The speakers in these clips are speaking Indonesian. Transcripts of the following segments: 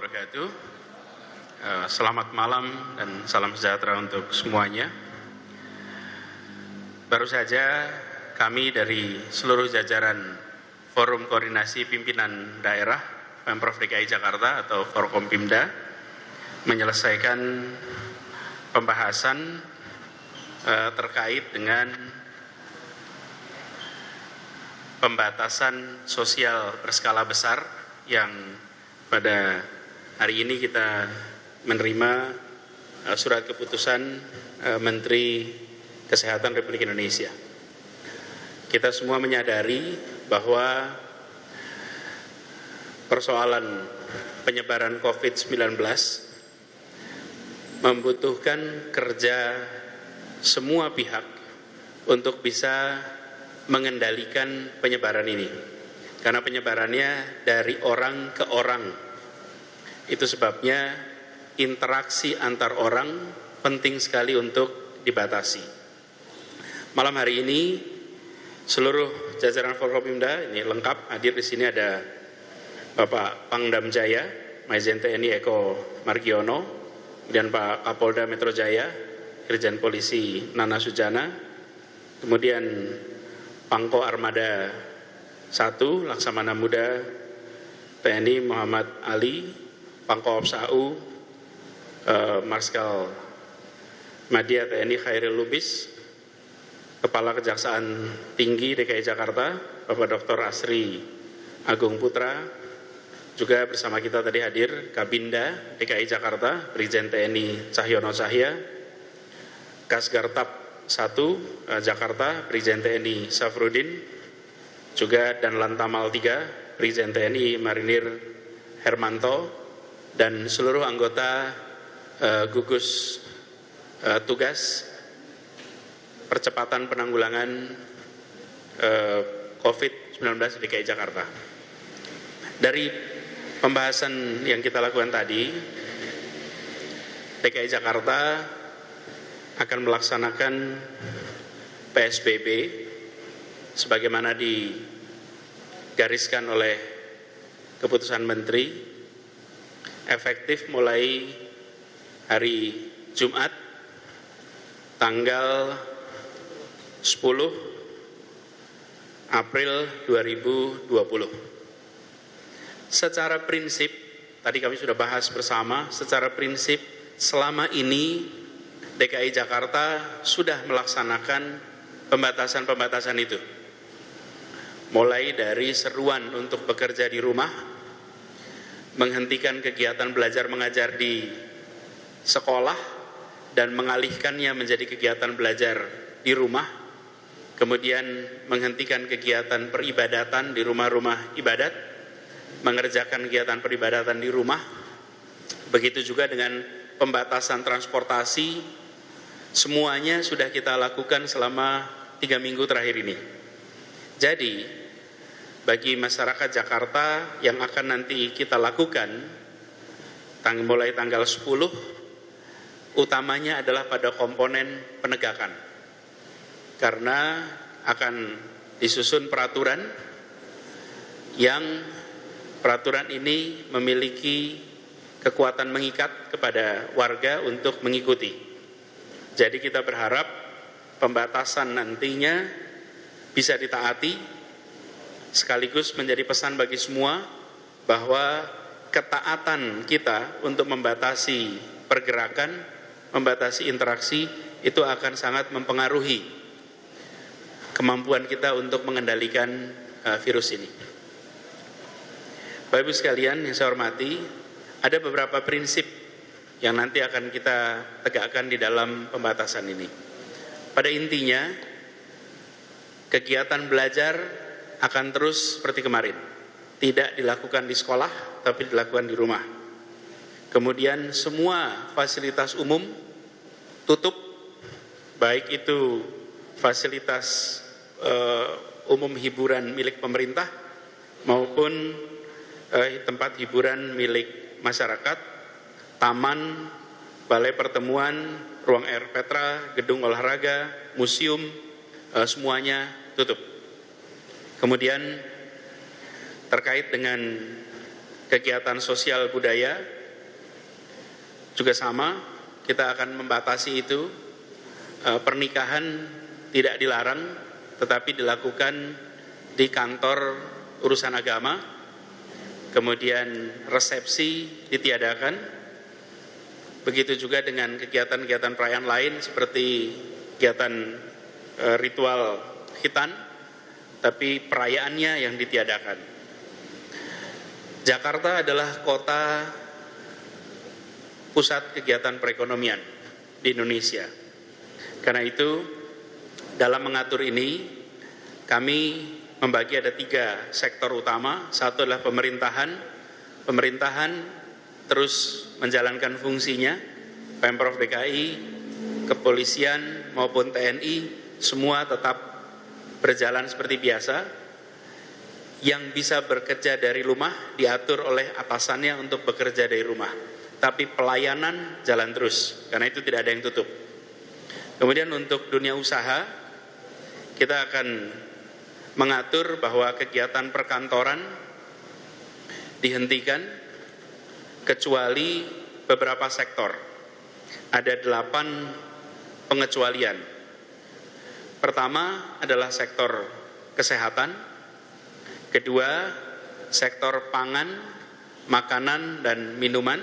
wabarakatuh. Selamat malam dan salam sejahtera untuk semuanya. Baru saja kami dari seluruh jajaran Forum Koordinasi Pimpinan Daerah Pemprov DKI Jakarta atau Forkompimda menyelesaikan pembahasan terkait dengan pembatasan sosial berskala besar yang pada hari ini kita menerima surat keputusan Menteri Kesehatan Republik Indonesia. Kita semua menyadari bahwa persoalan penyebaran COVID-19 membutuhkan kerja semua pihak untuk bisa mengendalikan penyebaran ini. Karena penyebarannya dari orang ke orang. Itu sebabnya interaksi antar orang penting sekali untuk dibatasi. Malam hari ini seluruh jajaran Forkompimda ini lengkap hadir di sini, ada Bapak Pangdam Jaya, Majen TNI Eko Margiono, kemudian Pak Kapolda Metro Jaya, Irjen Polisi Nana Sujana, kemudian Pangko Armada 1, Laksamana Muda TNI Muhammad Ali, Pangko Opsau Marskal Madya TNI Khairil Lubis, Kepala Kejaksaan Tinggi DKI Jakarta Bapak Dr. Asri Agung Putra, juga bersama kita tadi hadir Kabinda DKI Jakarta Brigjen TNI Cahyono Cahya, Kasgartap 1 Jakarta Brigjen TNI Safrudin, juga dan Lantamal 3 Brigjen TNI Marinir Hermanto, dan seluruh anggota gugus tugas percepatan penanggulangan COVID-19 di DKI Jakarta. Dari pembahasan yang kita lakukan tadi, DKI Jakarta akan melaksanakan PSBB sebagaimana digariskan oleh keputusan Menteri, efektif mulai hari Jumat tanggal 10 April 2020. Secara prinsip, tadi kami sudah bahas bersama, secara prinsip selama ini DKI Jakarta sudah melaksanakan pembatasan-pembatasan itu. Mulai dari seruan untuk bekerja di rumah, menghentikan kegiatan belajar mengajar di sekolah dan mengalihkannya menjadi kegiatan belajar di rumah, kemudian menghentikan kegiatan peribadatan di rumah-rumah ibadat, mengerjakan kegiatan peribadatan di rumah. Begitu juga dengan pembatasan transportasi, semuanya sudah kita lakukan selama 3 minggu terakhir ini. Jadi bagi masyarakat Jakarta yang akan nanti kita lakukan mulai tanggal 10, utamanya adalah pada komponen penegakan. Karena akan disusun peraturan yang peraturan ini memiliki kekuatan mengikat kepada warga untuk mengikuti. Jadi kita berharap pembatasan nantinya bisa ditaati, sekaligus menjadi pesan bagi semua bahwa ketaatan kita untuk membatasi pergerakan, membatasi interaksi itu akan sangat mempengaruhi kemampuan kita untuk mengendalikan virus ini. Bapak Ibu sekalian yang saya hormati, ada beberapa prinsip yang nanti akan kita tegakkan di dalam pembatasan ini. Pada intinya, kegiatan belajar akan terus seperti kemarin, tidak dilakukan di sekolah tapi dilakukan di rumah. Kemudian semua fasilitas umum tutup, baik itu fasilitas umum hiburan milik pemerintah maupun tempat hiburan milik masyarakat, taman, balai pertemuan, ruang air Petra, gedung olahraga, museum, semuanya tutup. Kemudian terkait dengan kegiatan sosial budaya, juga sama, kita akan membatasi itu. Pernikahan tidak dilarang, tetapi dilakukan di kantor urusan agama. Kemudian resepsi ditiadakan. Begitu juga dengan kegiatan-kegiatan perayaan lain seperti kegiatan ritual khitan, tapi perayaannya yang ditiadakan. Jakarta adalah kota pusat kegiatan perekonomian di Indonesia. Karena itu, dalam mengatur ini, kami membagi ada 3 sektor utama. Satu adalah pemerintahan. Pemerintahan terus menjalankan fungsinya. Pemprov DKI, kepolisian maupun TNI, semua tetap berjalan seperti biasa. Yang bisa bekerja dari rumah diatur oleh atasannya untuk bekerja dari rumah. Tapi pelayanan jalan terus, karena itu tidak ada yang tutup. Kemudian untuk dunia usaha, kita akan mengatur bahwa kegiatan perkantoran dihentikan kecuali beberapa sektor. Ada 8 pengecualian. Pertama adalah sektor kesehatan. Kedua, sektor pangan, makanan, dan minuman.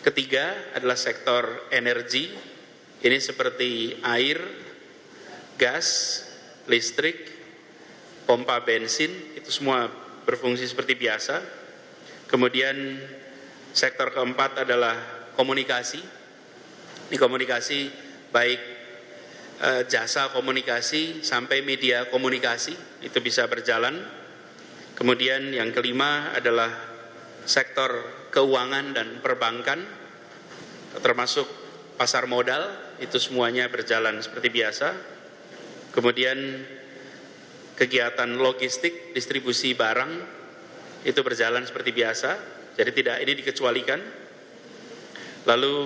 Ketiga adalah sektor energi. Ini seperti air, gas, listrik, pompa bensin, itu semua berfungsi seperti biasa. Kemudian sektor keempat adalah komunikasi. Ini komunikasi baik jasa komunikasi sampai media komunikasi, itu bisa berjalan. Kemudian yang kelima adalah sektor keuangan dan perbankan, termasuk pasar modal, itu semuanya berjalan seperti biasa. Kemudian kegiatan logistik, distribusi barang, itu berjalan seperti biasa, jadi tidak ini dikecualikan. Lalu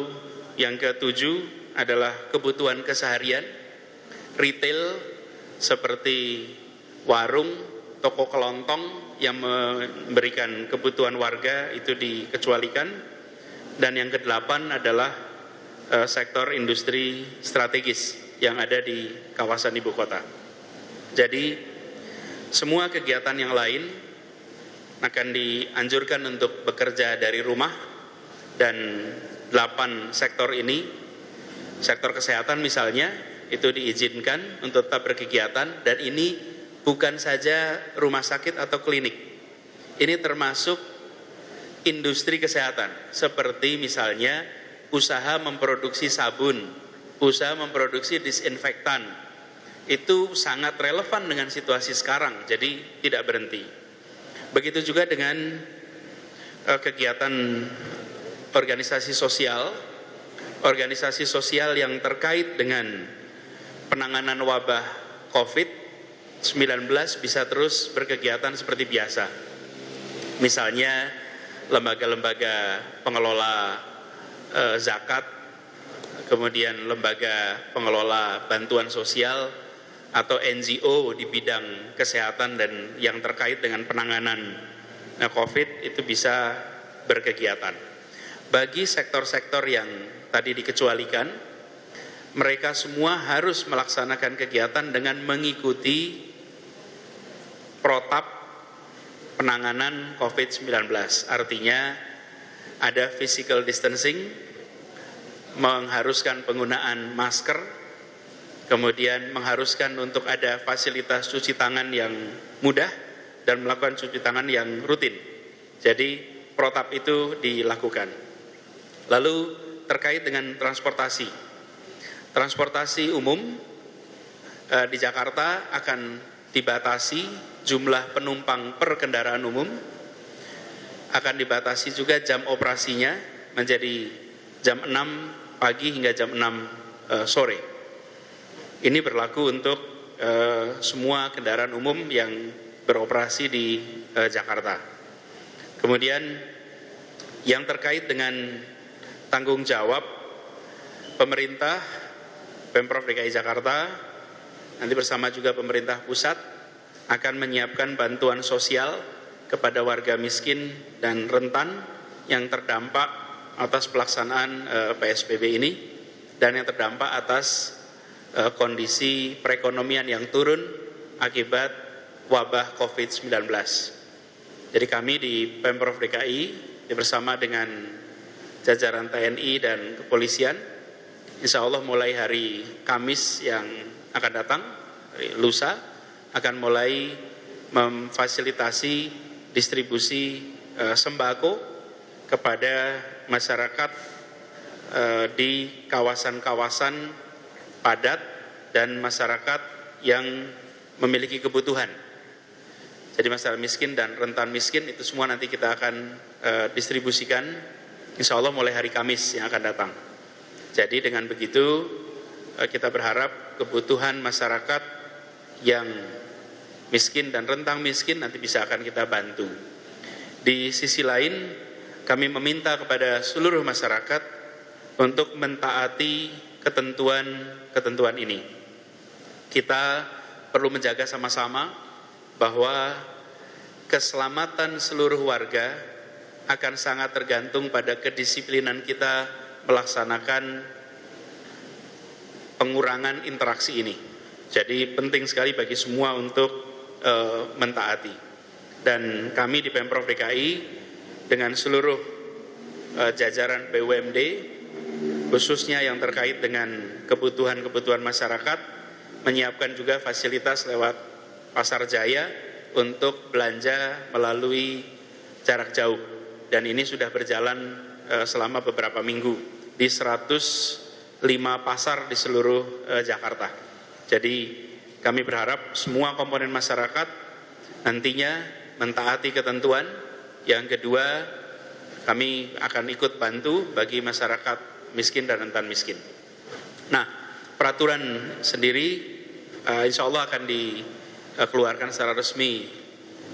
yang ketujuh adalah kebutuhan keseharian, retail seperti warung, toko kelontong yang memberikan kebutuhan warga itu dikecualikan. Dan yang ke-8 adalah sektor industri strategis yang ada di kawasan ibu kota. Jadi semua kegiatan yang lain akan dianjurkan untuk bekerja dari rumah. Dan 8 sektor ini, sektor kesehatan misalnya, itu diizinkan untuk tetap berkegiatan. Dan ini bukan saja rumah sakit atau klinik. Ini termasuk industri kesehatan. Seperti misalnya usaha memproduksi sabun, usaha memproduksi disinfektan. Itu sangat relevan dengan situasi sekarang, jadi tidak berhenti. Begitu juga dengan kegiatan organisasi sosial. Organisasi sosial yang terkait dengan penanganan wabah COVID-19 bisa terus berkegiatan seperti biasa. Misalnya lembaga-lembaga pengelola zakat, kemudian lembaga pengelola bantuan sosial atau NGO di bidang kesehatan dan yang terkait dengan penanganan COVID itu bisa berkegiatan. Bagi sektor-sektor yang tadi dikecualikan, mereka semua harus melaksanakan kegiatan dengan mengikuti protap penanganan COVID-19. Artinya ada physical distancing, mengharuskan penggunaan masker, kemudian mengharuskan untuk ada fasilitas cuci tangan yang mudah dan melakukan cuci tangan yang rutin. Jadi protap itu dilakukan. Lalu terkait dengan transportasi. Transportasi umum di Jakarta akan dibatasi jumlah penumpang per kendaraan umum, akan dibatasi juga jam operasinya menjadi jam 6 pagi hingga jam 6 sore. Ini berlaku untuk semua kendaraan umum yang beroperasi di Jakarta. Kemudian yang terkait dengan tanggung jawab pemerintah, Pemprov DKI Jakarta nanti bersama juga pemerintah pusat akan menyiapkan bantuan sosial kepada warga miskin dan rentan yang terdampak atas pelaksanaan PSBB ini dan yang terdampak atas kondisi perekonomian yang turun akibat wabah COVID-19. Jadi kami di Pemprov DKI bersama dengan jajaran TNI dan kepolisian, insya Allah mulai hari Kamis yang akan datang, lusa, akan mulai memfasilitasi distribusi sembako kepada masyarakat di kawasan-kawasan padat dan masyarakat yang memiliki kebutuhan. Jadi masyarakat miskin dan rentan miskin itu semua nanti kita akan distribusikan insya Allah mulai hari Kamis yang akan datang. Jadi dengan begitu kita berharap kebutuhan masyarakat yang miskin dan rentang miskin nanti bisa akan kita bantu. Di sisi lain kami meminta kepada seluruh masyarakat untuk mentaati ketentuan ini. Kita perlu menjaga sama-sama bahwa keselamatan seluruh warga akan sangat tergantung pada kedisiplinan kita melaksanakan pengurangan interaksi ini. Jadi penting sekali bagi semua untuk mentaati. Dan kami di Pemprov DKI dengan seluruh jajaran BUMD, khususnya yang terkait dengan kebutuhan-kebutuhan masyarakat, menyiapkan juga fasilitas lewat Pasar Jaya untuk belanja melalui jarak jauh. Dan ini sudah berjalan selama beberapa minggu di 105 pasar di seluruh Jakarta. Jadi kami berharap semua komponen masyarakat nantinya mentaati ketentuan. Yang kedua, kami akan ikut bantu bagi masyarakat miskin dan rentan miskin. Nah, peraturan sendiri insya Allah akan dikeluarkan secara resmi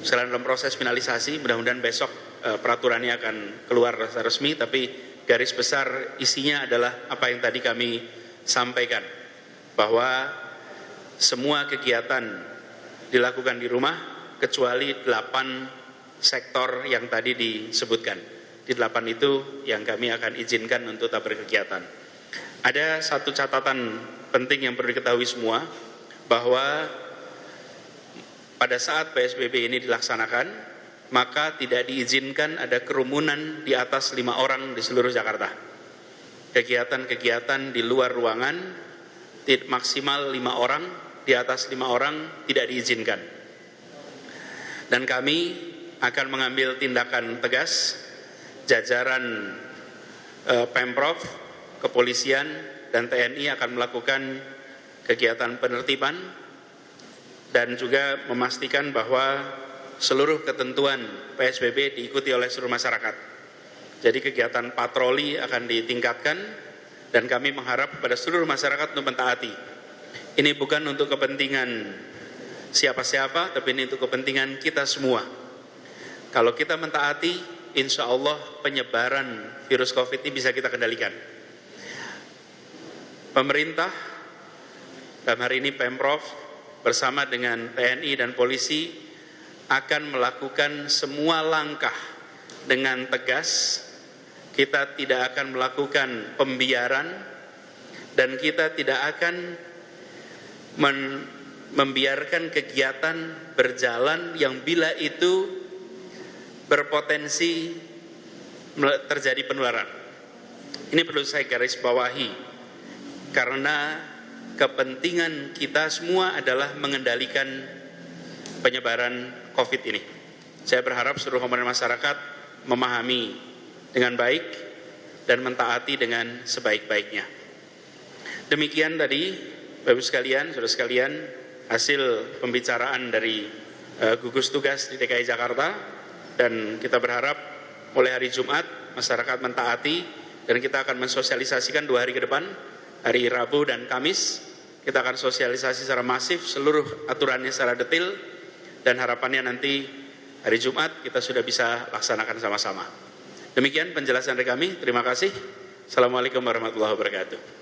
setelah dalam proses finalisasi. Mudah-mudahan besok peraturannya akan keluar secara resmi, tapi garis besar isinya adalah apa yang tadi kami sampaikan, bahwa semua kegiatan dilakukan di rumah kecuali 8 sektor yang tadi disebutkan. Di 8 itu yang kami akan izinkan untuk tetap berkegiatan. Ada satu catatan penting yang perlu diketahui semua, bahwa pada saat PSBB ini dilaksanakan, maka tidak diizinkan ada kerumunan di atas 5 orang di seluruh Jakarta. Kegiatan-kegiatan di luar ruangan maksimal 5 orang, di atas 5 orang tidak diizinkan. Dan kami akan mengambil tindakan tegas, jajaran Pemprov, kepolisian, dan TNI akan melakukan kegiatan penertiban dan juga memastikan bahwa seluruh ketentuan PSBB diikuti oleh seluruh masyarakat. Jadi kegiatan patroli akan ditingkatkan dan kami mengharap kepada seluruh masyarakat untuk mentaati. Ini bukan untuk kepentingan siapa-siapa, tapi ini untuk kepentingan kita semua. Kalau kita mentaati, insya Allah penyebaran virus COVID ini bisa kita kendalikan. Pemerintah, dalam hari ini Pemprov bersama dengan TNI dan polisi akan melakukan semua langkah dengan tegas. Kita tidak akan melakukan pembiaran dan kita tidak akan membiarkan kegiatan berjalan yang bila itu berpotensi terjadi penularan. Ini perlu saya garis bawahi, karena kepentingan kita semua adalah mengendalikan penyebaran COVID ini. Saya berharap seluruh komponen masyarakat memahami dengan baik dan mentaati dengan sebaik-baiknya. Demikian tadi, Bapak Ibu sekalian, saudara sekalian, hasil pembicaraan dari gugus tugas di DKI Jakarta. Dan kita berharap mulai hari Jumat masyarakat mentaati, dan kita akan mensosialisasikan 2 hari ke depan, hari Rabu dan Kamis. Kita akan sosialisasi secara masif seluruh aturannya secara detail, dan harapannya nanti hari Jumat kita sudah bisa laksanakan sama-sama. Demikian penjelasan dari kami. Terima kasih. Assalamualaikum warahmatullahi wabarakatuh.